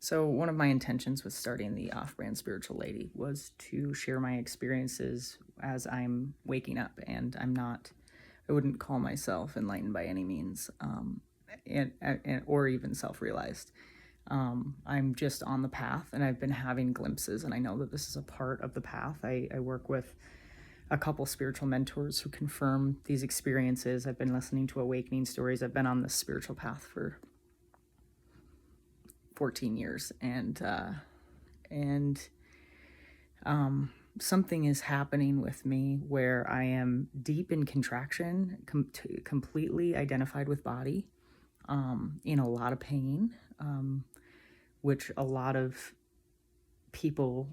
So one of my intentions with starting the Off-Brand Spiritual Lady was to share my experiences as I'm waking up, and I wouldn't call myself enlightened by any means, or even self-realized. I'm just on the path, and I've been having glimpses, and I know that this is a part of the path. I work with a couple spiritual mentors who confirm these experiences. I've been listening to awakening stories. I've been on this spiritual path for 14 years, and something is happening with me where I am deep in contraction, completely identified with body, in a lot of pain, which a lot of people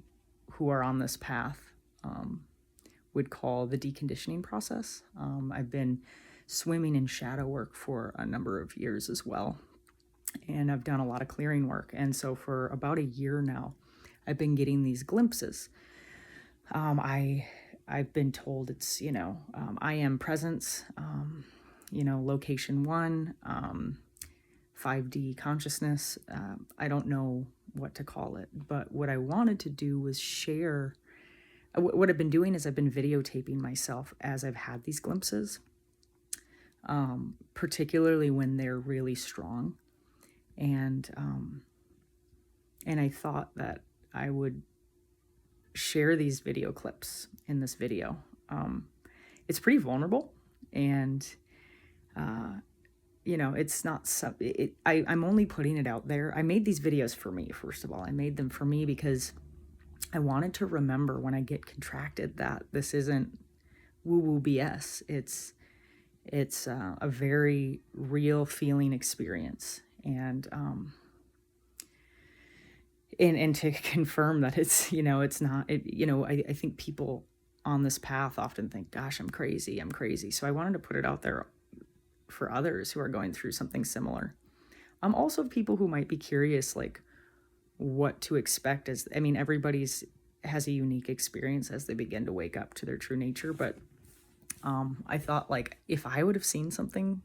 who are on this path would call the deconditioning process. I've been swimming in shadow work for a number of years as well, and I've done a lot of clearing work. And so for about a year now, I've been getting these glimpses. I've been told it's, I am presence, location one, 5D consciousness. I don't know what to call it, but what I wanted to do was share. What I've been doing is I've been videotaping myself as I've had these glimpses, particularly when they're really strong. And I thought that I would share these video clips in this video. It's pretty vulnerable, and it's not I'm only putting it out there. I made these videos for me. First of all, I made them for me because I wanted to remember when I get contracted that this isn't woo-woo BS. It's a very real feeling experience, and to confirm that it's, it's not, I think people on this path often think, gosh, I'm crazy. So I wanted to put it out there for others who are going through something similar. Also people who might be curious, like what to expect everybody's has a unique experience as they begin to wake up to their true nature. But I thought, like, if I would have seen something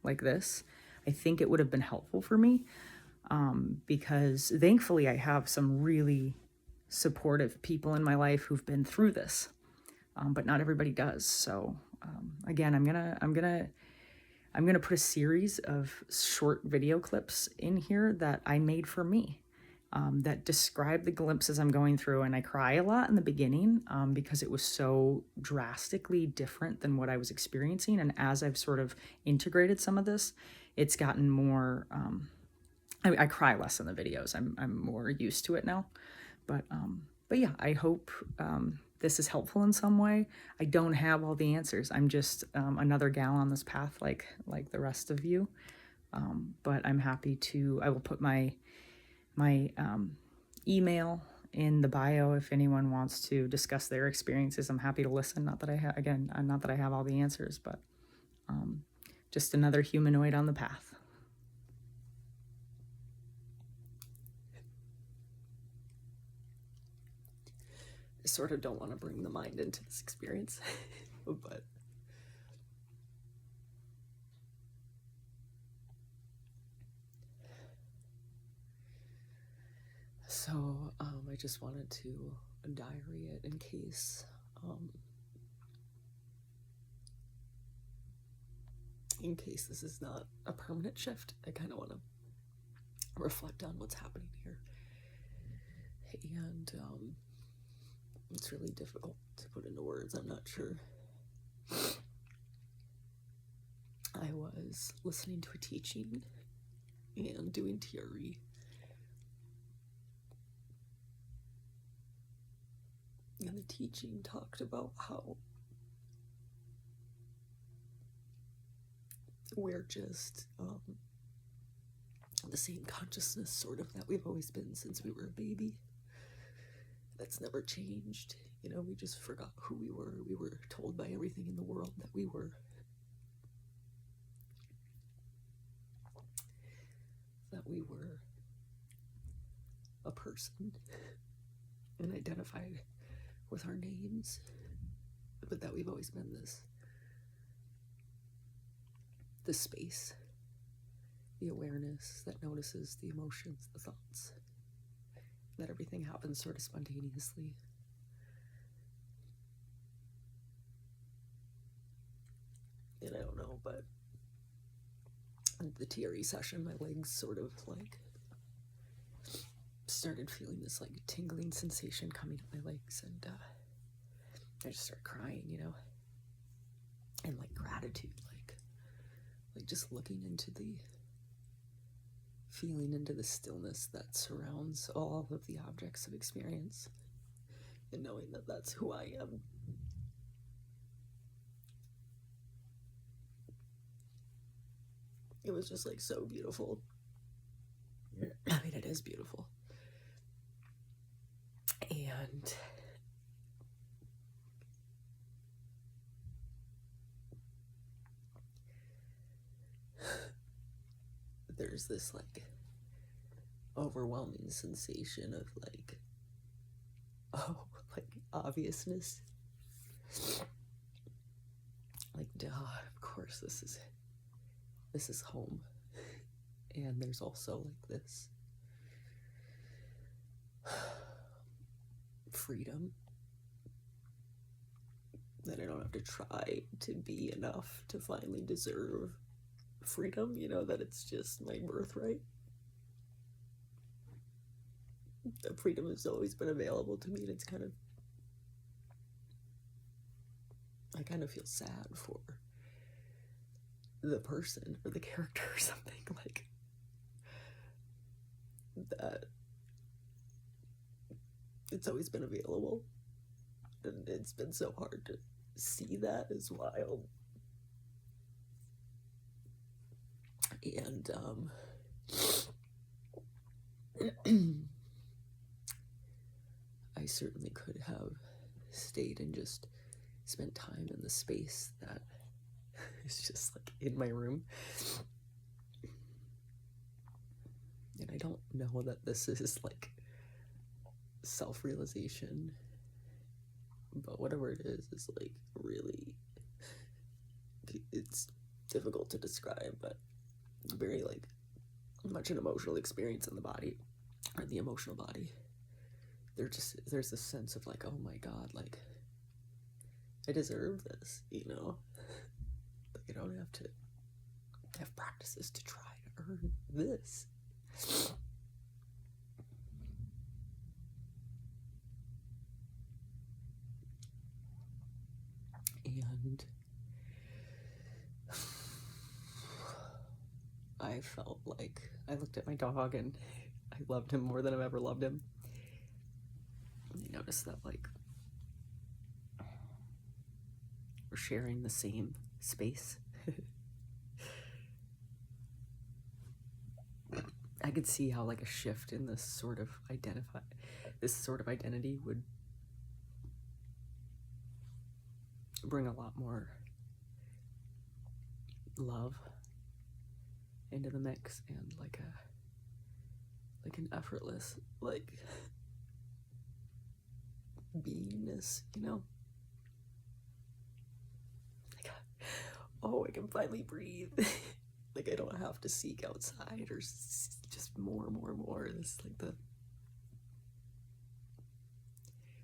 like this, I think it would have been helpful for me. Because thankfully I have some really supportive people in my life who've been through this, but not everybody does. So again, I'm gonna put a series of short video clips in here that I made for me, that describe the glimpses I'm going through. And I cry a lot in the beginning because it was so drastically different than what I was experiencing. And as I've sort of integrated some of this, it's gotten more. I cry less in the videos. I'm more used to it now, but yeah, I hope this is helpful in some way. I don't have all the answers. I'm just another gal on this path, like the rest of you. But I'm happy to. I will put my email in the bio if anyone wants to discuss their experiences. I'm happy to listen. Not that I have all the answers, but just another humanoid on the path. I sort of don't want to bring the mind into this experience, but so I just wanted to diary it in case this is not a permanent shift. I kind of want to reflect on what's happening here, and it's really difficult to put into words. I'm not sure. I was listening to a teaching and doing TRE. And the teaching talked about how we're just the same consciousness, sort of, that we've always been since we were a baby. That's never changed. We just forgot who we were. We were told by everything in the world that we were. A person and identified with our names, but that we've always been this space, the awareness that notices the emotions, the thoughts, that everything happens sort of spontaneously. And I don't know, but the TRE session, my legs sort of like started feeling this like tingling sensation coming up my legs, and I just started crying, you know, and like gratitude, like just looking into the feeling into the stillness that surrounds all of the objects of experience, and knowing that that's who I am. It was just like so beautiful. I mean, it is beautiful. And there's this like overwhelming sensation of like, oh, like obviousness. Like, duh, of course this is home. And there's also like this freedom that I don't have to try to be enough to finally deserve freedom, you know, that it's just my birthright. That freedom has always been available to me, and it's kind of, I kind of feel sad for the person or the character or something, like that it's always been available, and it's been so hard to see that is wild. And I certainly could have stayed and just spent time in the space that is just like in my room. And I don't know that this is like self-realization, but whatever it is like really, it's difficult to describe, but very like much an emotional experience in the body, or the emotional body. There's this sense of like, oh my god, like I deserve this, you know? Like I don't have to have practices to try to earn this. And I felt like I looked at my dog and I loved him more than I've ever loved him. I noticed that like we're sharing the same space. I could see how like a shift in this sort of identity would bring a lot more love into the mix, and like an effortless like beingness, you know? Like, oh, I can finally breathe. Like I don't have to seek outside or just more. This like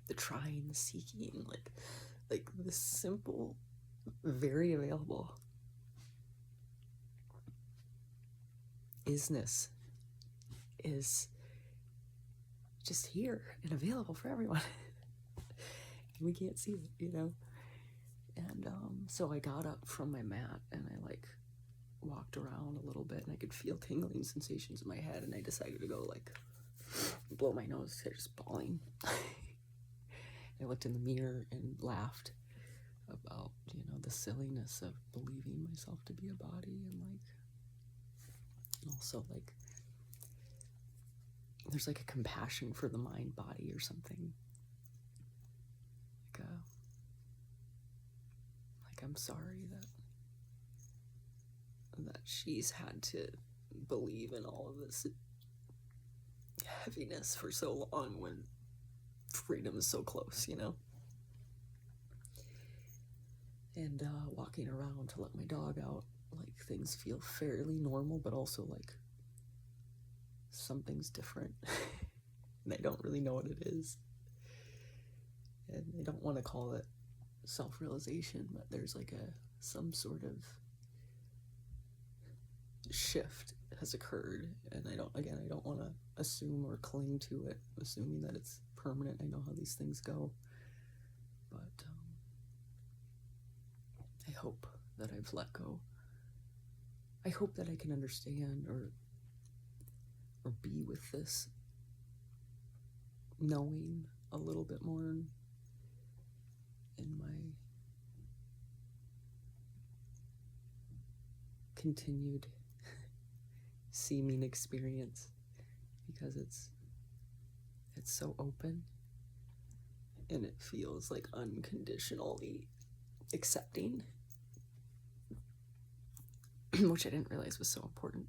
the trying, the seeking, like this simple, very available isness is just here and available for everyone. We can't see it, you know? And so I got up from my mat and I like walked around a little bit, and I could feel tingling sensations in my head, and I decided to go like blow my nose, start just bawling. I looked in the mirror and laughed about, you know, the silliness of believing myself to be a body, and like also like there's like a compassion for the mind body or something, like I'm sorry that she's had to believe in all of this heaviness for so long when freedom is so close, you know? And walking around to let my dog out, like things feel fairly normal, but also like something's different. and I don't really know what it is. And I don't want to call it self-realization, but there's like some sort of shift has occurred, and I don't want to assume or cling to it, assuming that it's permanent. I know how these things go, but I hope that I've let go. I hope that I can understand or be with this, knowing a little bit more in my continued seeming experience, because it's so open and it feels like unconditionally accepting, which I didn't realize was so important.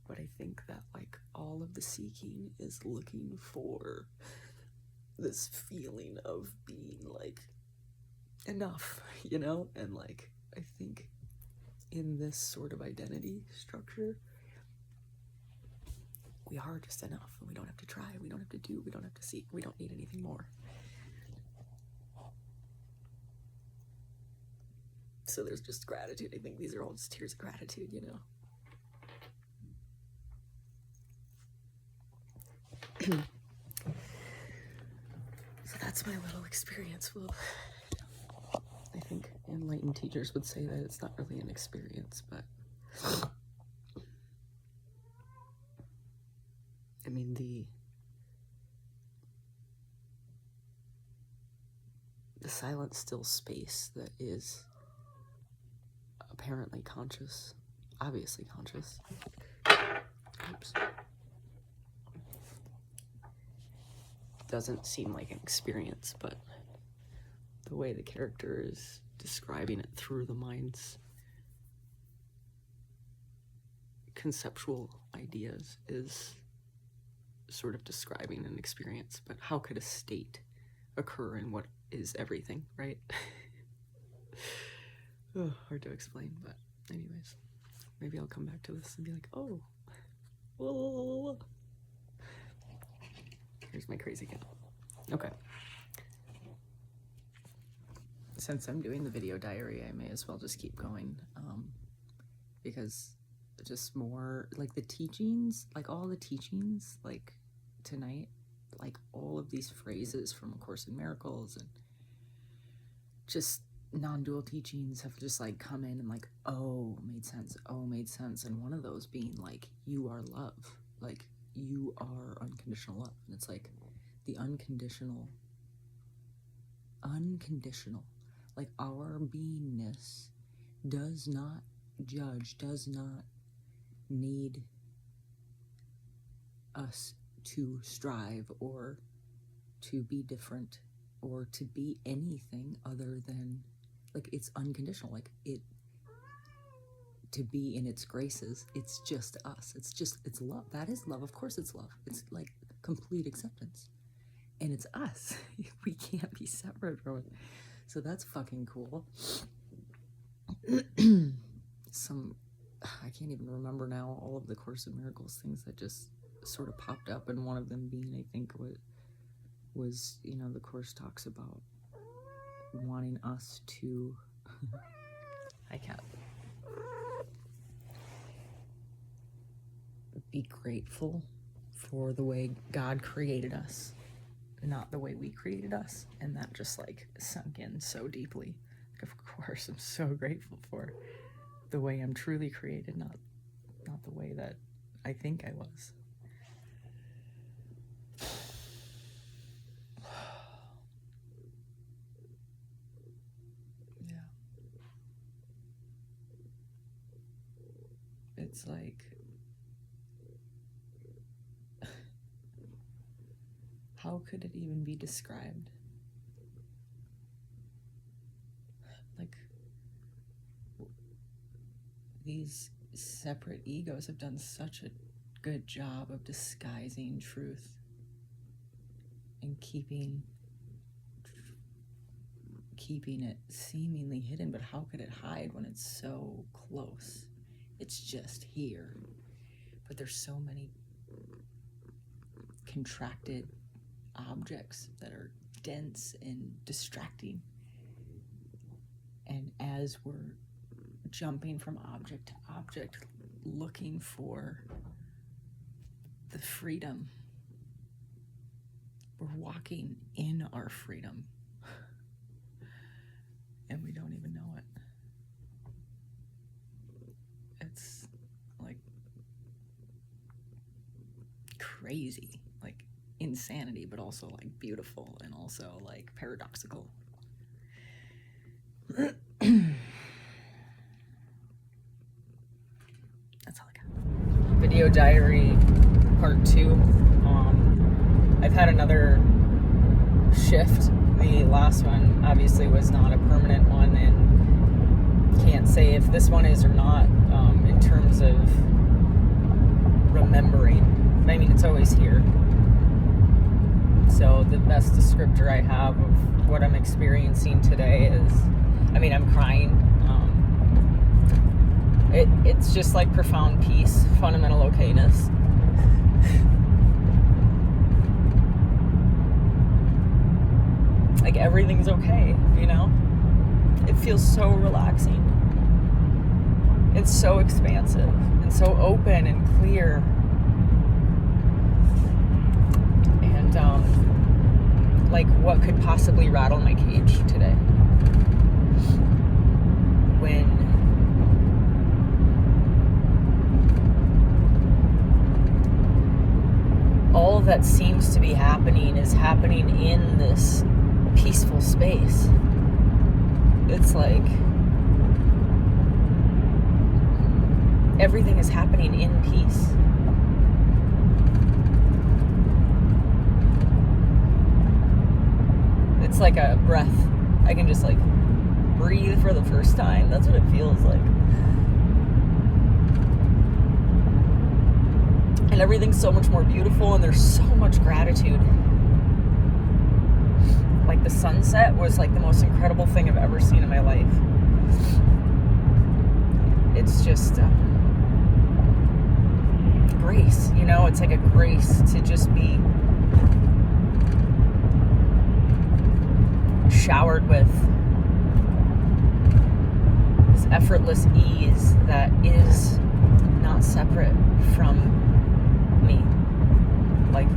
But I think that like all of the seeking is looking for this feeling of being like enough, you know? And like I think in this sort of identity structure, we are just enough, and we don't have to try, we don't have to do, we don't have to seek, we don't need anything more. So there's just gratitude. I think these are all just tears of gratitude, you know? So that's my little experience. Well, I think enlightened teachers would say that it's not really an experience, but I mean, the silent, still space that is apparently conscious, obviously conscious. Oops. Doesn't seem like an experience, but the way the character is describing it through the mind's conceptual ideas is sort of describing an experience. But how could a state occur in what is everything, right? Oh, hard to explain, but anyways, maybe I'll come back to this and be like, oh, whoa. Here's my crazy cat. Okay. Since I'm doing the video diary, I may as well just keep going, because just more, like the teachings, like all the teachings, like tonight, like all of these phrases from A Course in Miracles and just non-dual teachings have just like come in and like, oh, made sense, and one of those being like, you are love, like you are unconditional love. And it's like the unconditional, like our beingness does not judge, does not need us to strive or to be different or to be anything other than, like, it's unconditional. Like, it, to be in its graces, it's just us. It's love. That is love. Of course it's love. It's like complete acceptance. And it's us. We can't be separate from it. So that's fucking cool. I can't even remember now all of the Course in Miracles things that just sort of popped up, and one of them being, I think, what was, you know, the Course talks about wanting us to I can't be grateful for the way God created us, not the way we created us. And that just like sunk in so deeply. Like, of course, I'm so grateful for the way I'm truly created, not the way that I think I was. Yeah. It's like, how could it even be described? Like, these separate egos have done such a good job of disguising truth and keeping it seemingly hidden. But how could it hide when it's so close? It's just here. But there's so many contracted objects that are dense and distracting. And as we're jumping from object to object, looking for the freedom, we're walking in our freedom. And we don't even know it. It's like crazy, like insanity, but also like beautiful and also like paradoxical. That's all I got. Video diary part 2. I've had another shift. The last one obviously was not a permanent one, and can't say if this one is or not, in terms of remembering. I mean, it's always here. So the best descriptor I have of what I'm experiencing today is, I mean, I'm crying. It's just like profound peace, fundamental okayness. Like everything's okay, you know? It feels so relaxing. It's so expansive and so open and clear. And like what could possibly rattle my cage today? When all that seems to be happening is happening in this peaceful space. It's like everything is happening in peace. It's like a breath. I can just like breathe for the first time. That's what it feels like. And everything's so much more beautiful, and there's so much gratitude. Like the sunset was like the most incredible thing I've ever seen in my life. It's just grace, you know? It's like a grace to just be showered with this effortless ease that is not separate from me. Like,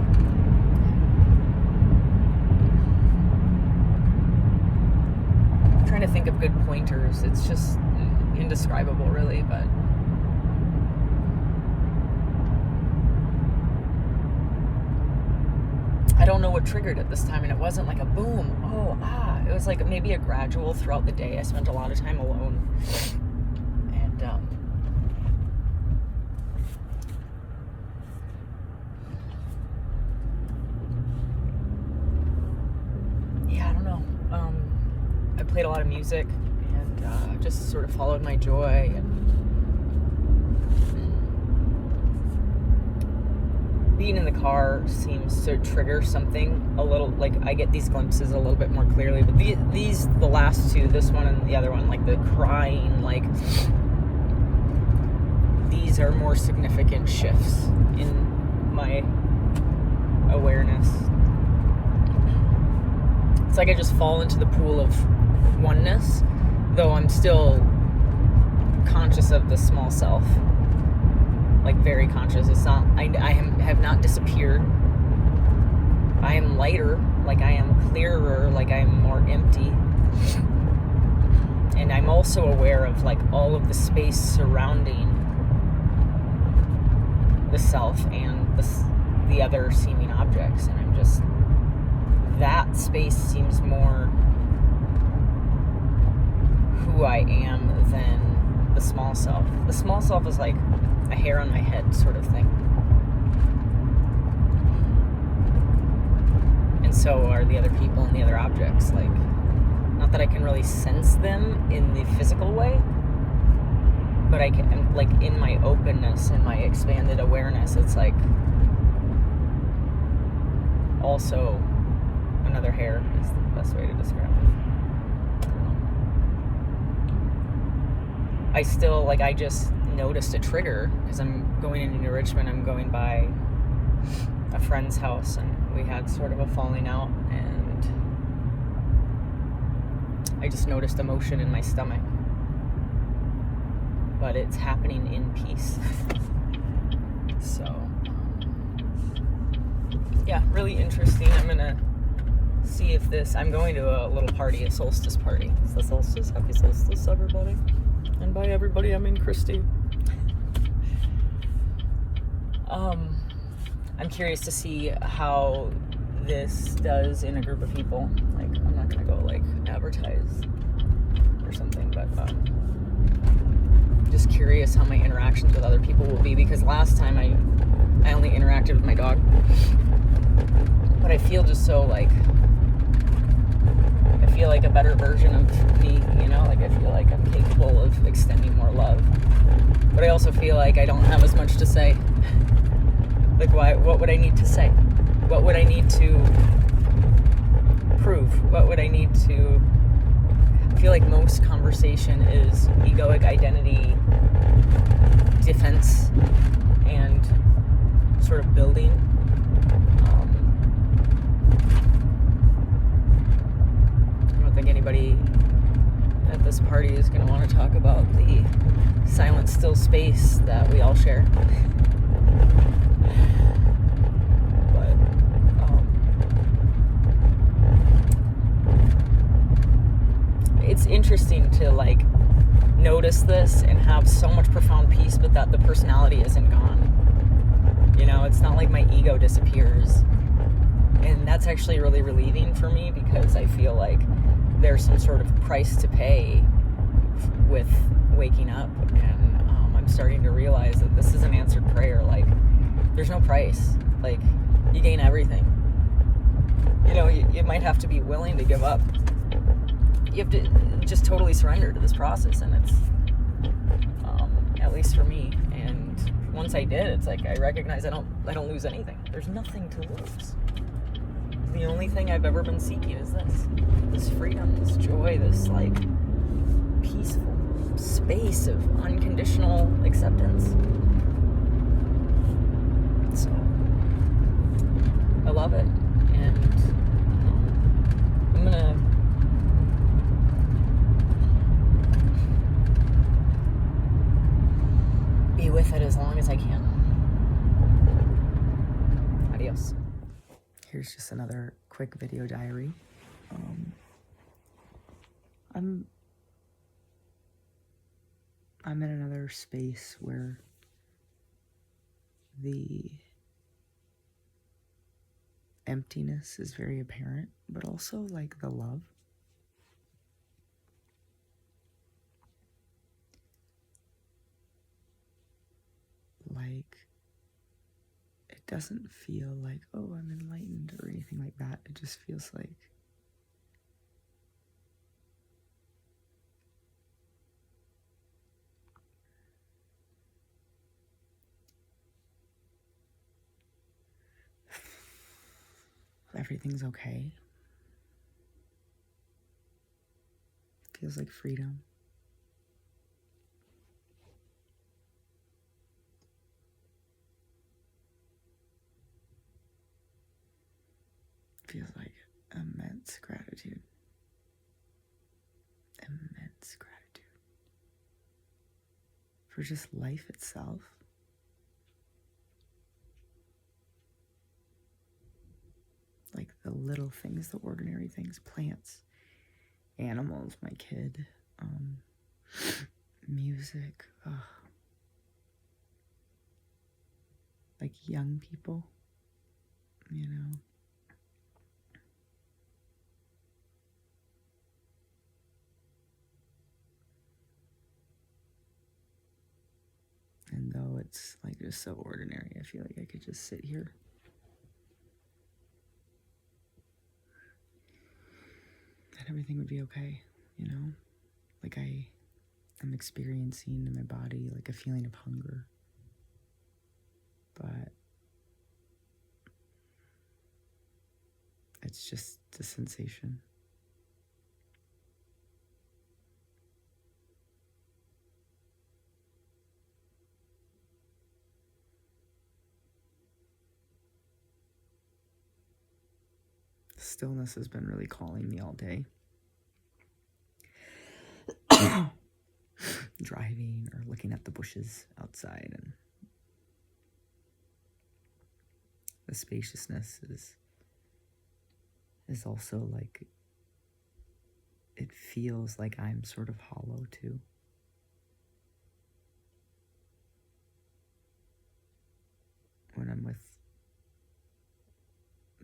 trying to think of good pointers. It's just indescribable, really, but I don't know what triggered it this time, and it wasn't like a boom, it was like maybe a gradual throughout the day. I spent a lot of time alone, and yeah, I don't know. I played a lot of music and just sort of followed my joy, and being in the car seems to trigger something a little. Like I get these glimpses a little bit more clearly, but the last two, this one and the other one, like the crying, like these are more significant shifts in my awareness. It's like I just fall into the pool of oneness, though I'm still conscious of the small self. Like very conscious. It's not, I have not disappeared. I am lighter, like I am clearer, like I am more empty. And I'm also aware of like all of the space surrounding the self and the other seeming objects. And I'm just, that space seems more who I am than the small self. The small self is like a hair on my head sort of thing. And so are the other people and the other objects. Like, not that I can really sense them in the physical way, but I can, like, in my openness and my expanded awareness, it's like also another hair is the best way to describe it. I still, like, I just noticed a trigger because I'm going into New Richmond. I'm going by a friend's house, and we had sort of a falling out, and I just noticed emotion in my stomach. But it's happening in peace. So, yeah, really interesting. I'm gonna see if I'm going to a little party, a solstice party. It's the solstice. Happy solstice, everybody. And by everybody, I mean Christy. I'm curious to see how this does in a group of people. Like, I'm not gonna go like advertise or something, but just curious how my interactions with other people will be, because last time I only interacted with my dog, but I feel just so like, I feel like a better version of me, you know, like I feel like I'm capable of extending more love, but I also feel like I don't have as much to say. Like, what would I need to say? What would I need to prove? What would I need to... I feel like most conversation is egoic identity, defense, and sort of building. I don't think anybody at this party is going to want to talk about the silent, still space that we all share. It's interesting to like notice this and have so much profound peace, but that the personality isn't gone. You know, it's not like my ego disappears. And that's actually really relieving for me, because I feel like there's some sort of price to pay with waking up. And I'm starting to realize that this is an answered prayer. Like, there's no price. Like, you gain everything. You know, you might have to be willing to give up. You have to just totally surrender to this process, and it's at least for me. And once I did, it's like I recognize I don't lose anything. There's nothing to lose. The only thing I've ever been seeking is this freedom, this joy, this like peaceful space of unconditional acceptance. So I love it, and I'm gonna be with it as long as I can. Adios. Here's just another quick video diary. I'm in another space where the emptiness is very apparent, but also like the love. Like, it doesn't feel like, oh, I'm enlightened or anything like that. It just feels like everything's okay. Feels like freedom. Feels like immense gratitude. Immense gratitude for just life itself. Like the little things, the ordinary things, plants, animals, my kid, music, like young people, you know. And though it's like just so ordinary, I feel like I could just sit here and everything would be okay, you know? Like I am experiencing in my body like a feeling of hunger. But it's just a sensation. Stillness has been really calling me all day. Driving or looking at the bushes outside, and the spaciousness is also like, it feels like I'm sort of hollow too. When I'm with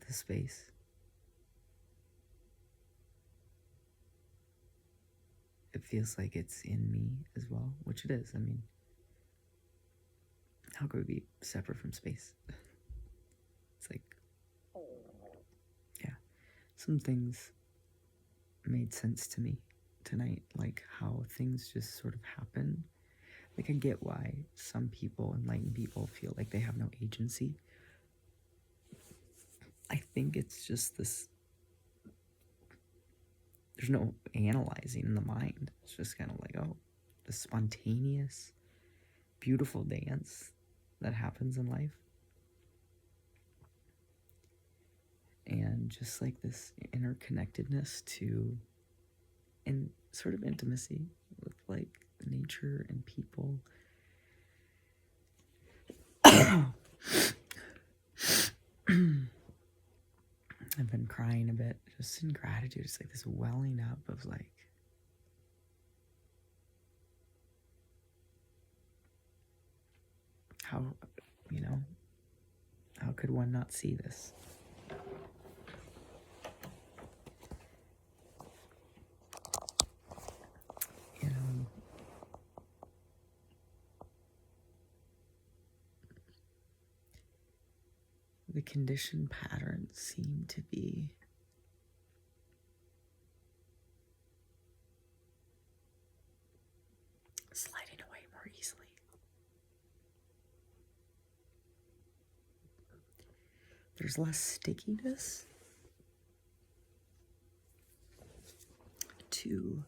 the space. It feels like it's in me as well, which it is. I mean, how could we be separate from space? It's like, yeah, some things made sense to me tonight, like how things just sort of happen. Like, I get why some people, enlightened people, feel like they have no agency. I think it's just this, there's no analyzing in the mind. It's just kind of like, oh, the spontaneous, beautiful dance that happens in life. And just like this interconnectedness to, and sort of intimacy with like nature and people. I've been crying a bit just in gratitude. It's like this welling up of like, how, you know, how could one not see this? You know, the conditioned patterns seem to be sliding away more easily. There's less stickiness to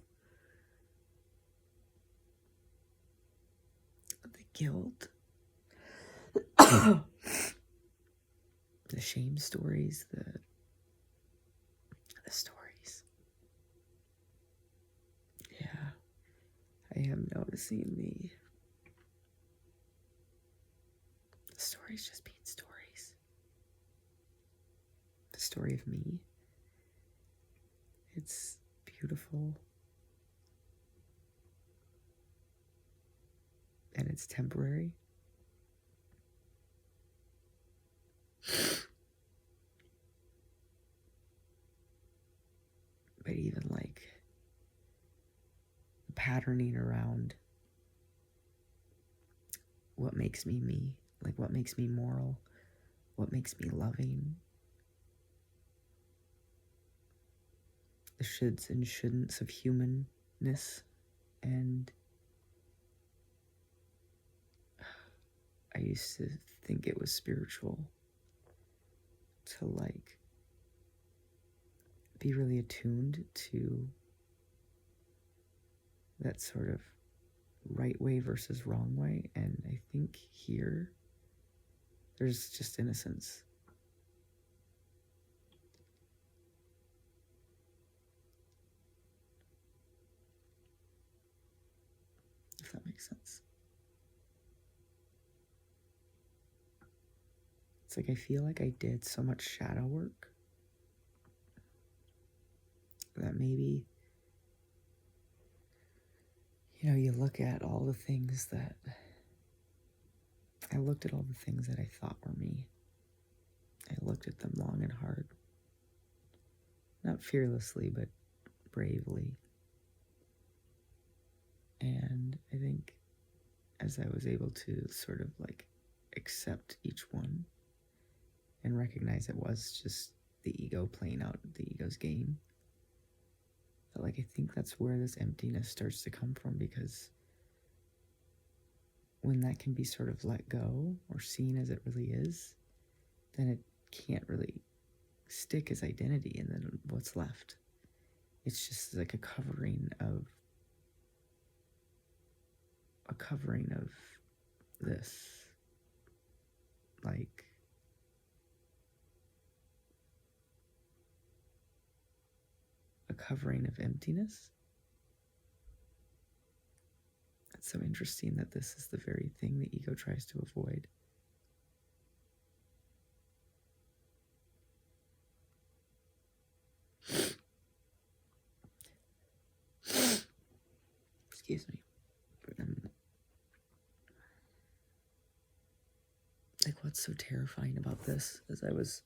the guilt, the shame stories, the stories. Yeah, I am noticing the stories just being stories. The story of me. It's beautiful. And it's temporary. But even like the patterning around what makes me me, like what makes me moral, what makes me loving, the shoulds and shouldn'ts of humanness. And I used to think it was spiritual to like be really attuned to that sort of right way versus wrong way. And I think here there's just innocence. If that makes sense. It's like I feel like I did so much shadow work that maybe, you know, you look at all the things that, I looked at all the things that I thought were me. I looked at them long and hard. Not fearlessly, but bravely. And I think as I was able to sort of like accept each one and recognize it was just the ego playing out the ego's game, that like I think that's where this emptiness starts to come from, because when that can be sort of let go or seen as it really is, then it can't really stick as identity. And then what's left? It's just like a covering of this, like, covering of emptiness. It's so interesting that this is the very thing the ego tries to avoid. Excuse me. Like, what's so terrifying about this is I was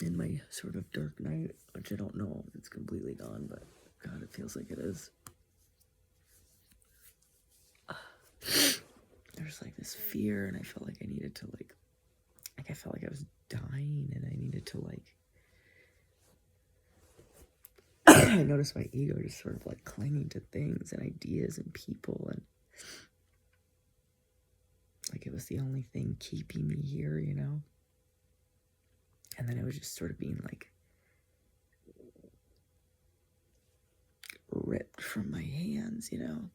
in my sort of dark night, which I don't know if it's completely gone, but God, it feels like it is. There's like this fear, and I felt like I needed to like I felt like I was dying, and I needed to like I noticed my ego just sort of like clinging to things and ideas and people, and like it was the only thing keeping me here, you know? And then it was just sort of being like ripped from my hands, you know?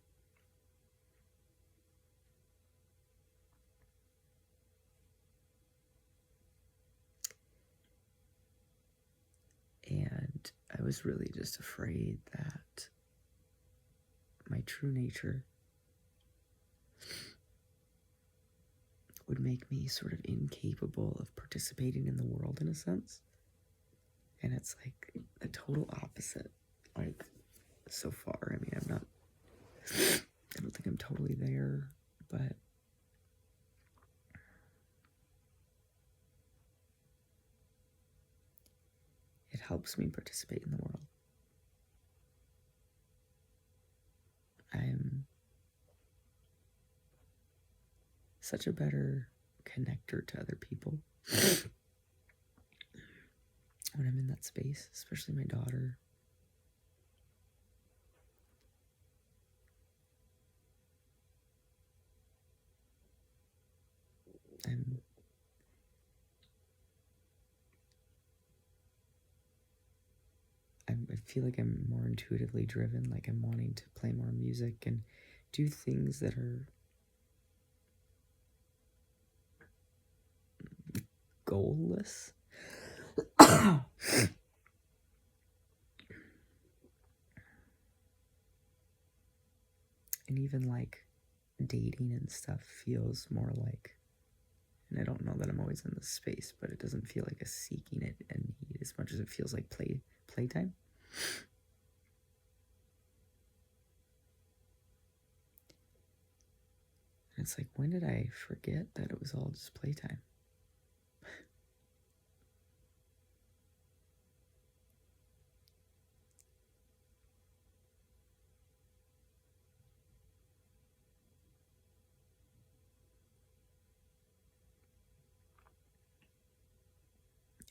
And I was really just afraid that my true nature would make me sort of incapable of participating in the world in a sense. And it's like the total opposite. Like, so far, I mean, I don't think I'm totally there, but it helps me participate in the world. I'm such a better connector to other people when I'm in that space, especially my daughter. I feel like I'm more intuitively driven, like I'm wanting to play more music and do things that are goalless. And even like dating and stuff feels more like, and I don't know that I'm always in this space, but it doesn't feel like a seeking it and need as much as it feels like playtime. And it's like, when did I forget that it was all just playtime?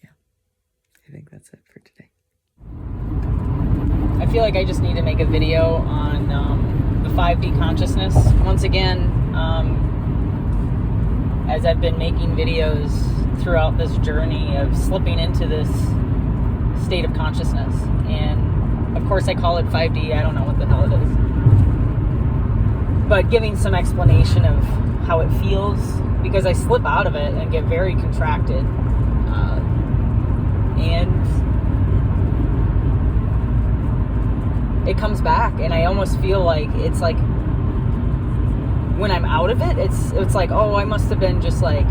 Yeah, I think that's it for today. I feel like I just need to make a video on the 5D consciousness. Once again, as I've been making videos throughout this journey of slipping into this state of consciousness. And of course I call it 5D, I don't know what the hell it is. But giving some explanation of how it feels, because I slip out of it and get very contracted. And it comes back, and I almost feel like it's like when I'm out of it, it's like, oh, I must have been just like,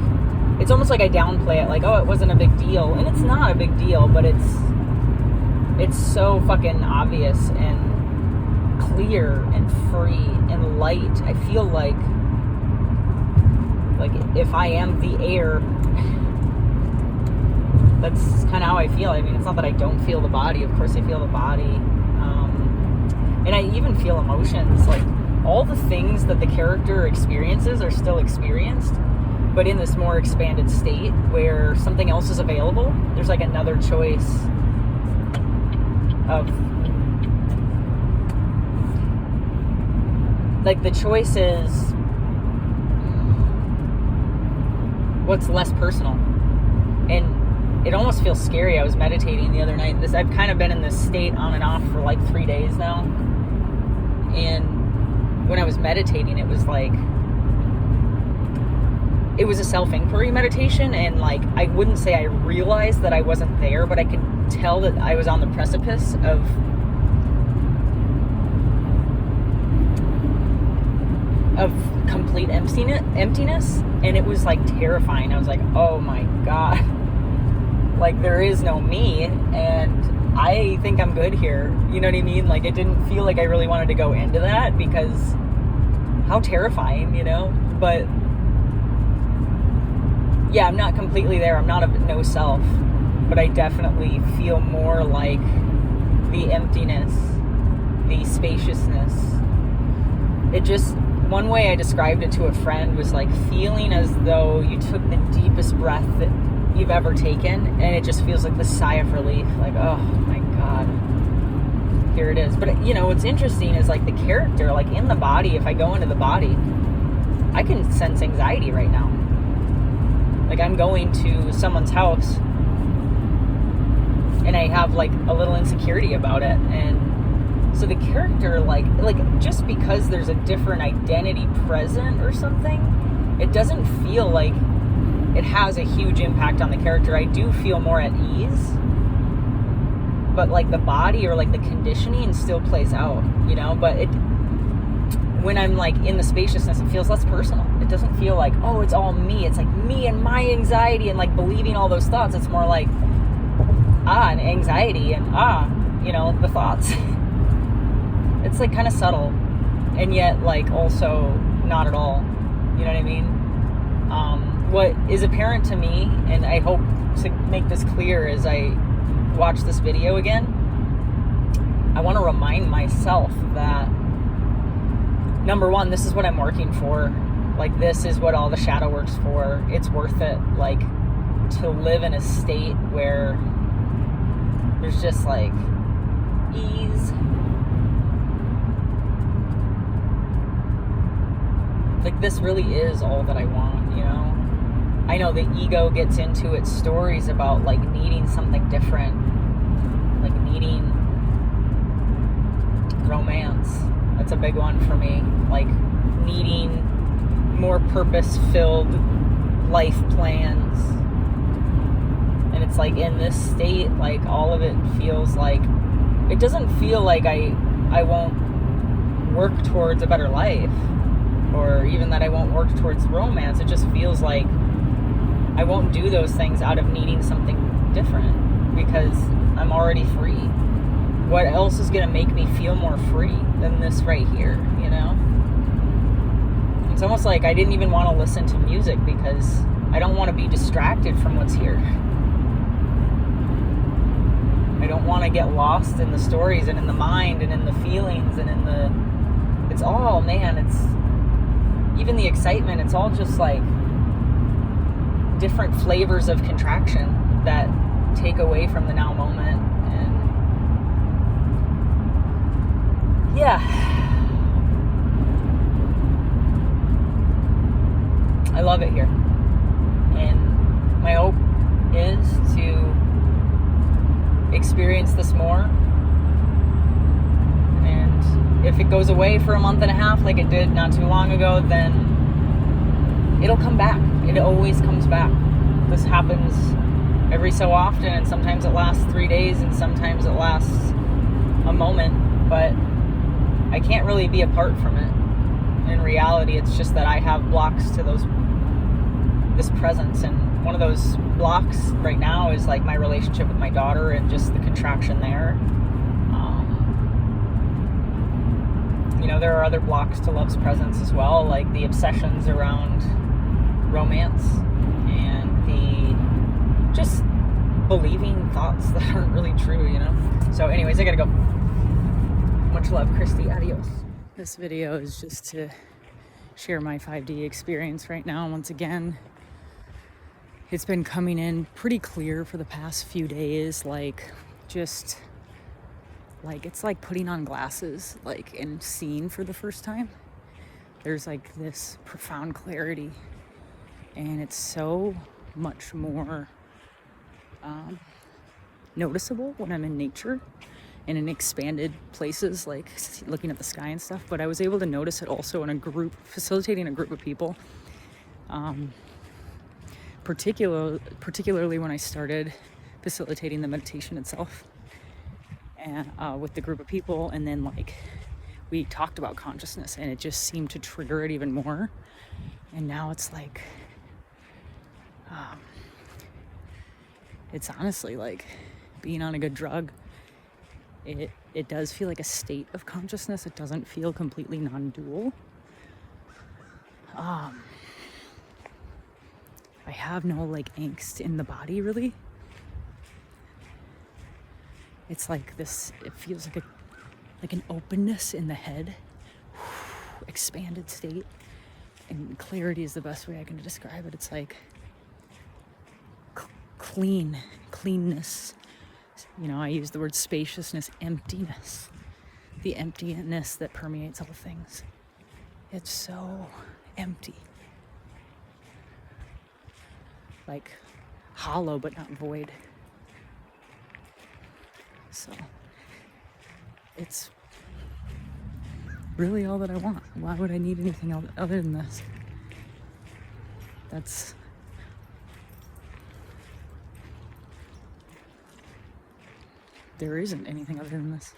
it's almost like I downplay it, like, oh, it wasn't a big deal, and it's not a big deal, but it's so fucking obvious and clear and free and light. I feel like if I am the air, that's kind of how I feel. I mean, it's not that I don't feel the body. Of course I feel the body. And I even feel emotions. Like, all the things that the character experiences are still experienced, but in this more expanded state where something else is available. There's like another choice of, like, the choice is what's less personal. And it almost feels scary. I was meditating the other night. I've kind of been in this state on and off for like 3 days now. And when I was meditating, it was like it was a self-inquiry meditation, and like I wouldn't say I realized that I wasn't there, but I could tell that I was on the precipice of complete emptiness, and it was like terrifying. I was like, oh my god, like there is no me, and I think I'm good here, you know what I mean? Like it didn't feel like I really wanted to go into that, because how terrifying, you know? But yeah, I'm not completely there. I'm not a no self, but I definitely feel more like the emptiness, the spaciousness. It just, one way I described it to a friend was like feeling as though you took the deepest breath that you've ever taken, and it just feels like the sigh of relief, like, oh my god, here it is. But you know, what's interesting is like the character, like in the body, if I go into the body, I can sense anxiety right now. Like I'm going to someone's house and I have like a little insecurity about it, and so the character, like just because there's a different identity present or something, it doesn't feel like it has a huge impact on the character. I do feel more at ease, but like the body or like the conditioning still plays out, you know? But it, when I'm like in the spaciousness, it feels less personal. It doesn't feel like, oh, it's all me. It's like me and my anxiety and like believing all those thoughts. It's more like, and anxiety and you know, the thoughts. It's like kind of subtle, and yet like also not at all, you know what I mean? What is apparent to me, and I hope to make this clear as I watch this video again, I want to remind myself that, number one, this is what I'm working for. Like this is what all the shadow work's for. It's worth it, like to live in a state where there's just like ease. Like this really is all that I want, you know? I know the ego gets into its stories about like needing something different, like needing romance. That's a big one for me. Like needing more purpose-filled life plans. And it's like in this state, like all of it feels like, it doesn't feel like I won't work towards a better life, or even that I won't work towards romance. It just feels like I won't do those things out of needing something different, because I'm already free. What else is going to make me feel more free than this right here, you know? It's almost like I didn't even want to listen to music because I don't want to be distracted from what's here. I don't want to get lost in the stories and in the mind and in the feelings and in the, it's all, man, it's even the excitement, it's all just like different flavors of contraction that take away from the now moment. And yeah, I love it here, and my hope is to experience this more. And if it goes away for a month and a half like it did not too long ago, then it'll come back. It always comes back. This happens every so often, and sometimes it lasts 3 days and sometimes it lasts a moment, but I can't really be apart from it. In reality, it's just that I have blocks to this presence, and one of those blocks right now is like my relationship with my daughter and just the contraction there. You know, there are other blocks to love's presence as well, like the obsessions around romance and the just believing thoughts that aren't really true, you know? So anyways, I gotta go. Much love, Christy. Adios. This video is just to share my 5D experience right now. Once again, it's been coming in pretty clear for the past few days, like just like it's like putting on glasses, like and seeing for the first time. There's like this profound clarity, and it's so much more noticeable when I'm in nature and in expanded places, like looking at the sky and stuff. But I was able to notice it also in a group, facilitating a group of people. particularly when I started facilitating the meditation itself, and with the group of people, and then like we talked about consciousness, and it just seemed to trigger it even more. And now it's like, it's honestly like being on a good drug. It does feel like a state of consciousness. It doesn't feel completely non-dual. I have no like angst in the body really. It's like this, it feels like an openness in the head, expanded state, and clarity is the best way I can describe it. It's like cleanness. You know, I use the word spaciousness, emptiness, the emptiness that permeates all things. It's so empty, like hollow but not void. So it's really all that I want. Why would I need anything else other than this? There isn't anything other than this.